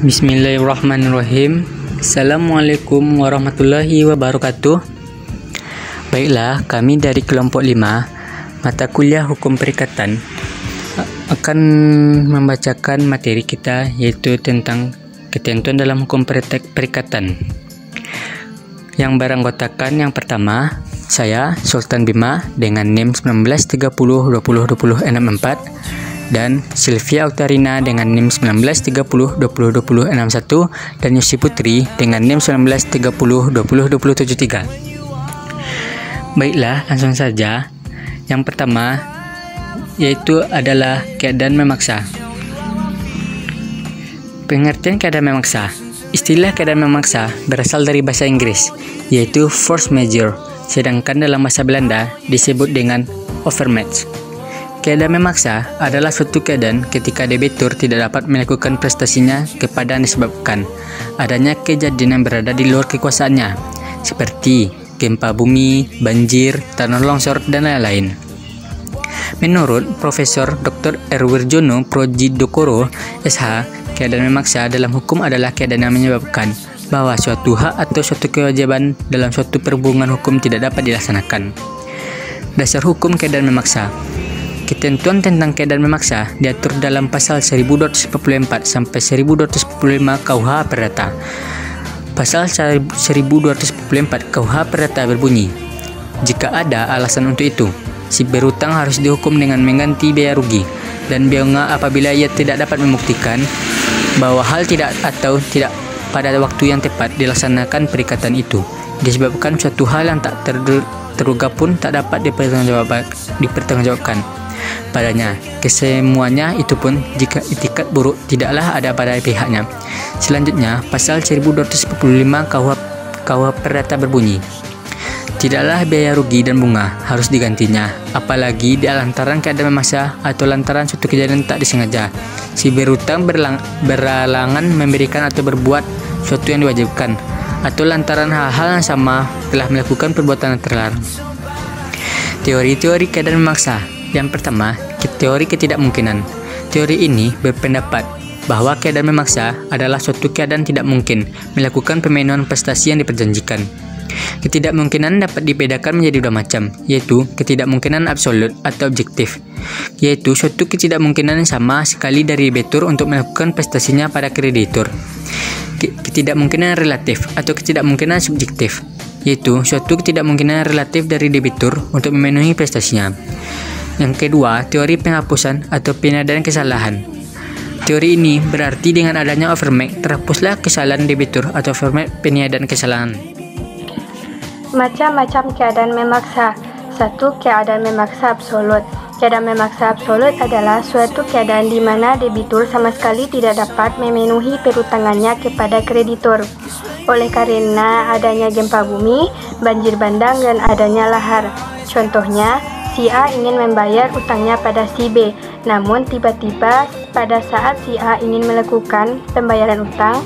Bismillahirrahmanirrahim. Assalamualaikum warahmatullahi wabarakatuh. Baiklah, kami dari kelompok 5 mata kuliah hukum perikatan akan membacakan materi kita, yaitu tentang ketentuan dalam hukum perikatan. Yang beranggotakan yang pertama, saya Sultan Bima dengan NIM 1930202064 dan Sylvia Oktarina dengan NIM 1930202061 dan Yusi Putri dengan NIM 1930202073. Baiklah, langsung saja. Yang pertama yaitu adalah keadaan memaksa. Pengertian keadaan memaksa. Istilah keadaan memaksa berasal dari bahasa Inggris, yaitu force majeure, sedangkan dalam bahasa Belanda disebut dengan overmatch. Keadaan memaksa adalah suatu keadaan ketika debitur tidak dapat melakukan prestasinya kepada yang disebabkan adanya kejadian yang berada di luar kekuasaannya, seperti gempa bumi, banjir, tanah longsor, dan lain-lain. Menurut Profesor Dr. R. Wirjono Projidokoro, SH, keadaan memaksa dalam hukum adalah keadaan yang menyebabkan bahwa suatu hak atau suatu kewajiban dalam suatu perhubungan hukum tidak dapat dilaksanakan. Dasar hukum keadaan memaksa. Ketentuan tentang keadaan memaksa diatur dalam pasal 1244 sampai 1245 KUH Perdata. Pasal 1244 KUH Perdata berbunyi, jika ada alasan untuk itu, si berutang harus dihukum dengan mengganti biaya rugi dan biaya apabila ia tidak dapat membuktikan bahwa hal tidak atau tidak pada waktu yang tepat dilaksanakan perikatan itu disebabkan suatu hal yang tak terduga pun tak dapat dipertanggungjawabkan padanya. Kesemuanya itu pun jika itikat buruk tidaklah ada pada pihaknya. Selanjutnya, pasal 1245 KUH Perdata berbunyi, tidaklah biaya rugi dan bunga harus digantinya, apalagi di lantaran keadaan memaksa atau lantaran suatu kejadian tak disengaja. Si berutang beralangan memberikan atau berbuat suatu yang diwajibkan, atau lantaran hal-hal yang sama telah melakukan perbuatan yang terlarang. Teori-teori keadaan memaksa. Yang pertama, teori ketidakmungkinan. Teori ini berpendapat bahwa keadaan memaksa adalah suatu keadaan tidak mungkin melakukan pemenuhan prestasi yang diperjanjikan. Ketidakmungkinan dapat dibedakan menjadi dua macam, yaitu ketidakmungkinan absolut atau objektif, yaitu suatu ketidakmungkinan yang sama sekali dari debitur untuk melakukan prestasinya pada kreditur. Ketidakmungkinan relatif atau ketidakmungkinan subjektif, yaitu suatu ketidakmungkinan relatif dari debitur untuk memenuhi prestasinya. Yang kedua, teori penghapusan atau penyadaraan kesalahan. Teori ini berarti dengan adanya overmatch terhapuslah kesalahan debitur atau overmatch penyadaraan kesalahan. Macam-macam keadaan memaksa. 1. Keadaan memaksa absolut. Keadaan memaksa absolut adalah suatu keadaan di mana debitur sama sekali tidak dapat memenuhi perutangannya kepada kreditur. Oleh karena adanya gempa bumi, banjir bandang, dan adanya lahar. Contohnya, si A ingin membayar utangnya pada si B, namun tiba-tiba pada saat si A ingin melakukan pembayaran utang,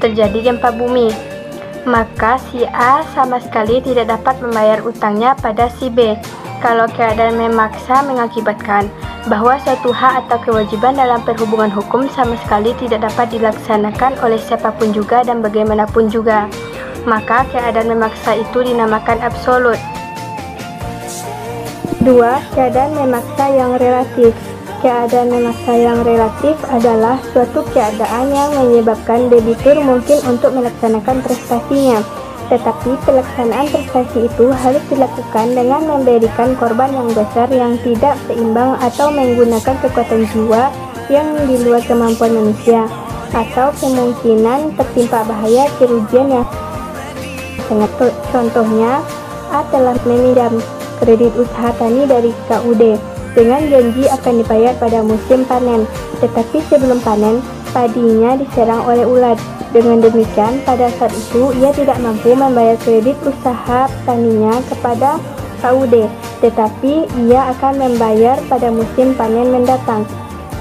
terjadi gempa bumi. Maka si A sama sekali tidak dapat membayar utangnya pada si B. Kalau keadaan memaksa mengakibatkan bahwa suatu hak atau kewajiban dalam perhubungan hukum sama sekali tidak dapat dilaksanakan oleh siapapun juga dan bagaimanapun juga, maka keadaan memaksa itu dinamakan absolut. 2. Keadaan memaksa yang relatif. Keadaan memaksa yang relatif adalah suatu keadaan yang menyebabkan debitur mungkin untuk melaksanakan prestasinya, tetapi pelaksanaan prestasi itu harus dilakukan dengan memberikan korban yang besar yang tidak seimbang atau menggunakan kekuatan jiwa yang di luar kemampuan manusia, atau kemungkinan tertimpa bahaya kerugian yang sangat. Contohnya, A telah meminjam kredit usaha tani dari KUD dengan janji akan dibayar pada musim panen, tetapi sebelum panen, padinya diserang oleh ulat. Dengan demikian, pada saat itu ia tidak mampu membayar kredit usaha taninya kepada KUD, tetapi ia akan membayar pada musim panen mendatang.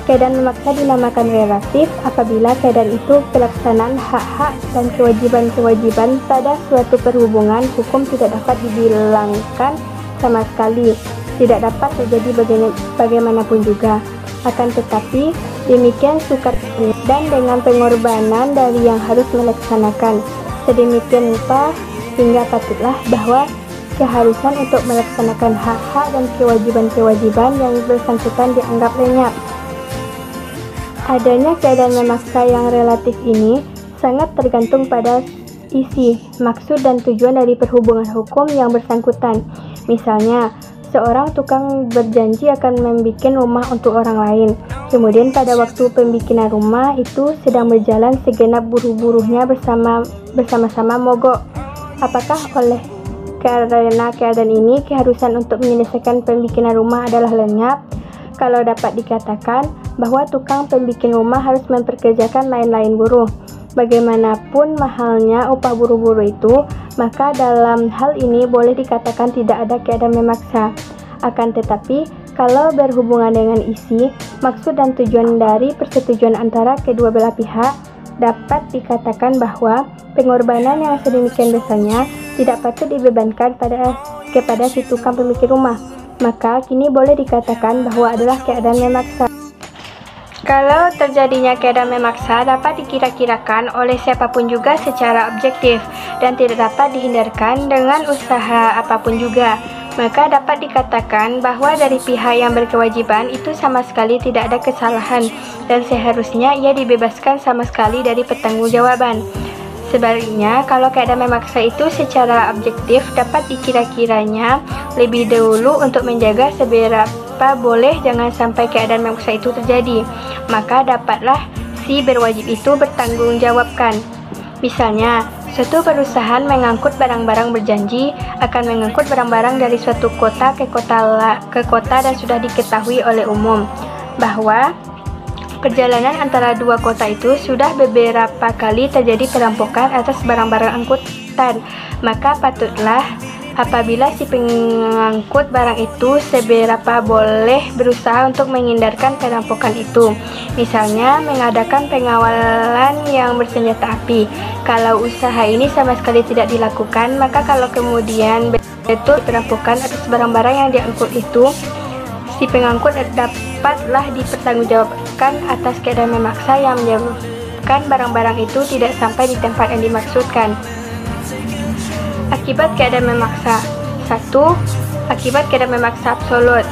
Keadaan memaksa dinamakan relatif apabila keadaan itu pelaksanaan hak-hak dan kewajiban-kewajiban pada suatu perhubungan hukum tidak dapat dibilangkan sama sekali, tidak dapat terjadi bagaimanapun juga. Akan tetapi, Demikian sukar dan dengan pengorbanan dari yang harus melaksanakan. Sedemikian rupa hingga patutlah bahwa keharusan untuk melaksanakan hak-hak dan kewajiban-kewajiban yang bersangkutan dianggap lenyap. Adanya keadaan memaksa yang relatif ini sangat tergantung pada isi, maksud, dan tujuan dari perhubungan hukum yang bersangkutan. Misalnya, seorang tukang berjanji akan membuat rumah untuk orang lain. Kemudian pada waktu pembikinan rumah itu sedang berjalan, segenap buruh-buruhnya bersama-sama mogok. Apakah karena keadaan ini keharusan untuk menyelesaikan pembikinan rumah adalah lenyap? Kalau dapat dikatakan bahwa tukang pembikin rumah harus memperkerjakan lain-lain buruh, bagaimanapun mahalnya upah buruh-buruh itu, maka dalam hal ini boleh dikatakan tidak ada keadaan memaksa. Akan tetapi, kalau berhubungan dengan isi, maksud dan tujuan dari persetujuan antara kedua belah pihak, dapat dikatakan bahwa pengorbanan yang sedemikian besarnya tidak patut dibebankan kepada si tukang pemikir rumah. Maka kini boleh dikatakan bahwa adalah keadaan memaksa. Kalau terjadinya keadaan memaksa dapat dikira-kirakan oleh siapapun juga secara objektif dan tidak dapat dihindarkan dengan usaha apapun juga, maka dapat dikatakan bahwa dari pihak yang berkewajiban itu sama sekali tidak ada kesalahan dan seharusnya ia dibebaskan sama sekali dari pertanggungjawaban. Sebaliknya, kalau keadaan memaksa itu secara objektif dapat dikira-kiranya lebih dahulu untuk menjaga seberapa boleh jangan sampai keadaan memaksa itu terjadi, maka dapatlah si berwajib itu bertanggung jawabkan. Misalnya, suatu perusahaan mengangkut barang-barang berjanji akan mengangkut barang-barang dari suatu kota ke kota dan sudah diketahui oleh umum bahwa perjalanan antara dua kota itu sudah beberapa kali terjadi perampokan atas barang-barang angkutan, maka patutlah apabila si pengangkut barang itu seberapa boleh berusaha untuk menghindarkan perampokan itu. Misalnya mengadakan pengawalan yang bersenjata api. Kalau usaha ini sama sekali tidak dilakukan, maka kalau kemudian betul perampokan atas barang-barang yang diangkut itu, si pengangkut dapatlah dipertanggungjawabkan atas keadaan memaksa yang menyebabkan barang-barang itu tidak sampai di tempat yang dimaksudkan. Akibat keadaan memaksa. 1. Akibat keadaan memaksa absolut.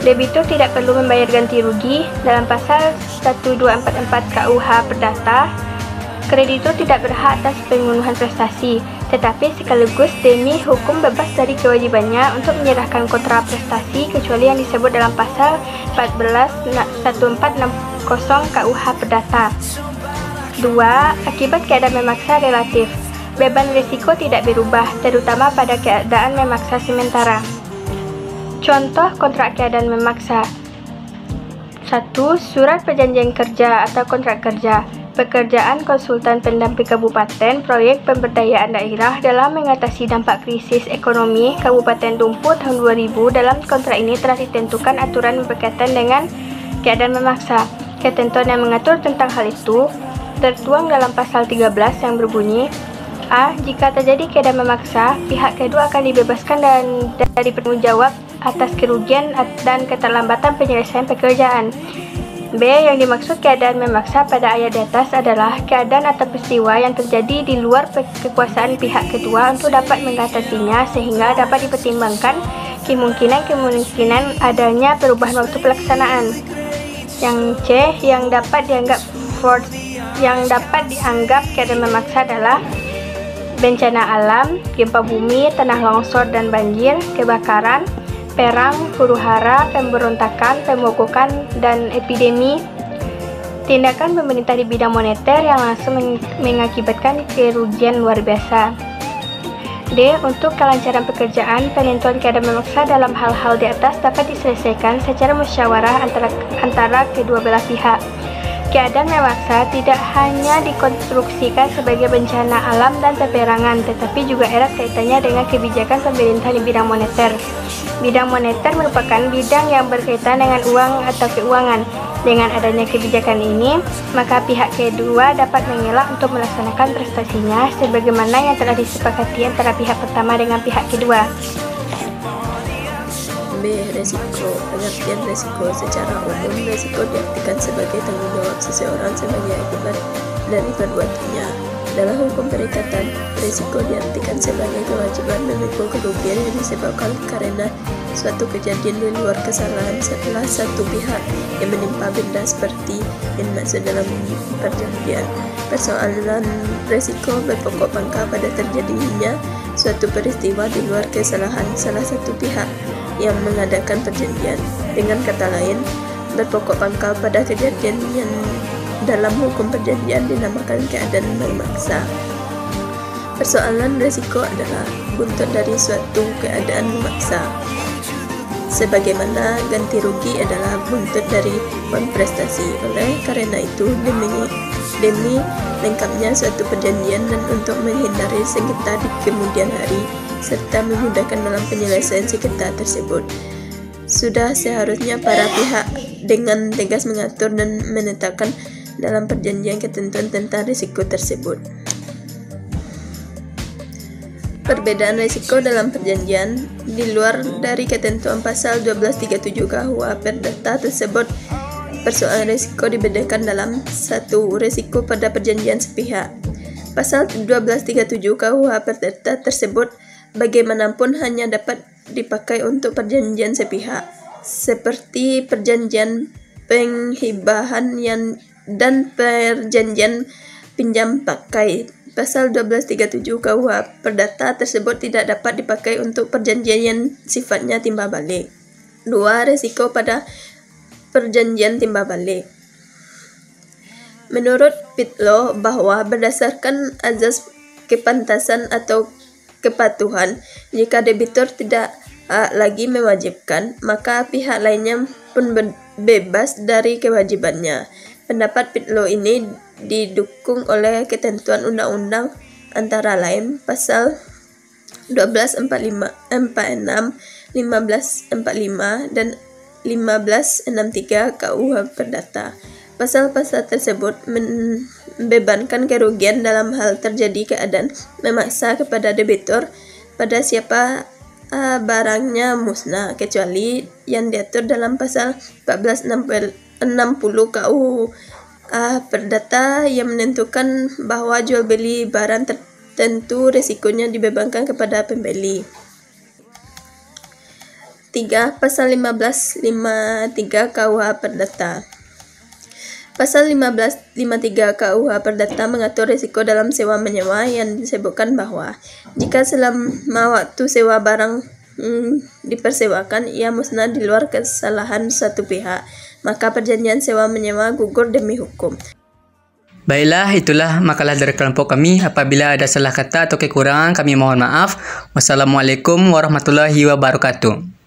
Debitur tidak perlu membayar ganti rugi. Dalam pasal 1244 KUH Perdata, kreditur tidak berhak atas pemenuhan prestasi, tetapi sekaligus demi hukum bebas dari kewajibannya untuk menyerahkan kontra prestasi kecuali yang disebut dalam pasal 1460 KUH Perdata. 2. Akibat keadaan memaksa relatif. Beban risiko tidak berubah, terutama pada keadaan memaksa sementara. Contoh kontrak keadaan memaksa. 1. Surat perjanjian kerja atau kontrak kerja. Pekerjaan konsultan pendamping kabupaten proyek pemberdayaan daerah dalam mengatasi dampak krisis ekonomi Kabupaten Dumpu tahun 2000. Dalam kontrak ini telah ditentukan aturan berkaitan dengan keadaan memaksa. Ketentuan yang mengatur tentang hal itu tertuang dalam pasal 13 yang berbunyi: A. Jika terjadi keadaan memaksa, pihak kedua akan dibebaskan dari bertanggung jawab atas kerugian dan keterlambatan penyelesaian pekerjaan. B. Yang dimaksud keadaan memaksa pada ayat di atas adalah keadaan atau peristiwa yang terjadi di luar kekuasaan pihak kedua untuk dapat mengatasinya sehingga dapat dipertimbangkan kemungkinan adanya perubahan waktu pelaksanaan. Yang C. Yang dapat dianggap keadaan memaksa adalah bencana alam, gempa bumi, tanah longsor dan banjir, kebakaran, perang, huru-hara, pemberontakan, pemogokan, dan epidemi. Tindakan pemerintah di bidang moneter yang langsung mengakibatkan kerugian luar biasa. D. Untuk kelancaran pekerjaan, penentuan keadaan memaksa dalam hal-hal di atas dapat diselesaikan secara musyawarah antara kedua belah pihak. Keadaan memaksa tidak hanya dikonstruksikan sebagai bencana alam dan peperangan, tetapi juga erat kaitannya dengan kebijakan pemerintah di bidang moneter. Bidang moneter merupakan bidang yang berkaitan dengan uang atau keuangan. Dengan adanya kebijakan ini, maka pihak kedua dapat mengelak untuk melaksanakan prestasinya sebagaimana yang telah disepakati antara pihak pertama dengan pihak kedua. B. Resiko. Pengertian resiko. Secara umum, resiko diartikan sebagai tanggung jawab seseorang sebagai akibat dari perbuatannya. Dalam hukum perikatan, resiko diartikan sebagai kewajiban memikul kerugian yang disebabkan karena suatu kejadian di luar kesalahan salah satu pihak yang menimpa benda seperti yang dimaksud dalam perjanjian. Persoalan resiko berpokok pangkal pada terjadinya suatu peristiwa di luar kesalahan salah satu pihak yang mengadakan perjanjian. Dengan kata lain, berpokok pangkal pada kejadian yang dalam hukum perjanjian dinamakan keadaan memaksa. Persoalan resiko adalah buntut dari suatu keadaan memaksa. Sebagaimana ganti rugi adalah buntut dari uang prestasi. Oleh karena itu, demi lengkapnya suatu perjanjian dan untuk menghindari sengketa di kemudian hari serta memudahkan dalam penyelesaian sengketa tersebut, sudah seharusnya para pihak dengan tegas mengatur dan menetapkan dalam perjanjian ketentuan tentang risiko tersebut. Perbedaan risiko dalam perjanjian di luar dari ketentuan pasal 1237 KUH Perdata tersebut. Persoalan risiko dibedakan dalam 1. Risiko pada perjanjian sepihak. Pasal 1237 KUH Perdata tersebut bagaimanapun hanya dapat dipakai untuk perjanjian sepihak, seperti perjanjian penghibahan dan perjanjian pinjam pakai. Pasal 1237 KUH Perdata tersebut tidak dapat dipakai untuk perjanjian yang sifatnya timbal balik. 2. Risiko pada perjanjian timbal balik. Menurut Pitlow bahwa berdasarkan azas kepantasan atau kepatuhan, jika debitur tidak lagi mewajibkan, maka pihak lainnya pun bebas dari kewajibannya. Pendapat Pitlow ini didukung oleh ketentuan undang-undang antara lain pasal 1246, 1545 dan 1563 KUH Perdata. Pasal-pasal tersebut membebankan kerugian dalam hal terjadi keadaan memaksa kepada debitur pada siapa barangnya musnah, kecuali yang diatur dalam pasal 1460 KUH Perdata yang menentukan bahwa jual beli barang tertentu risikonya dibebankan kepada pembeli. 3. Pasal 1553 KUH Perdata. Pasal 1553 KUH Perdata mengatur risiko dalam sewa menyewa yang disebutkan bahwa jika selama waktu sewa barang dipersewakan ia musnah di luar kesalahan satu pihak, maka perjanjian sewa menyewa gugur demi hukum. Baiklah, itulah makalah dari kelompok kami. Apabila ada salah kata atau kekurangan, kami mohon maaf. Wassalamualaikum warahmatullahi wabarakatuh.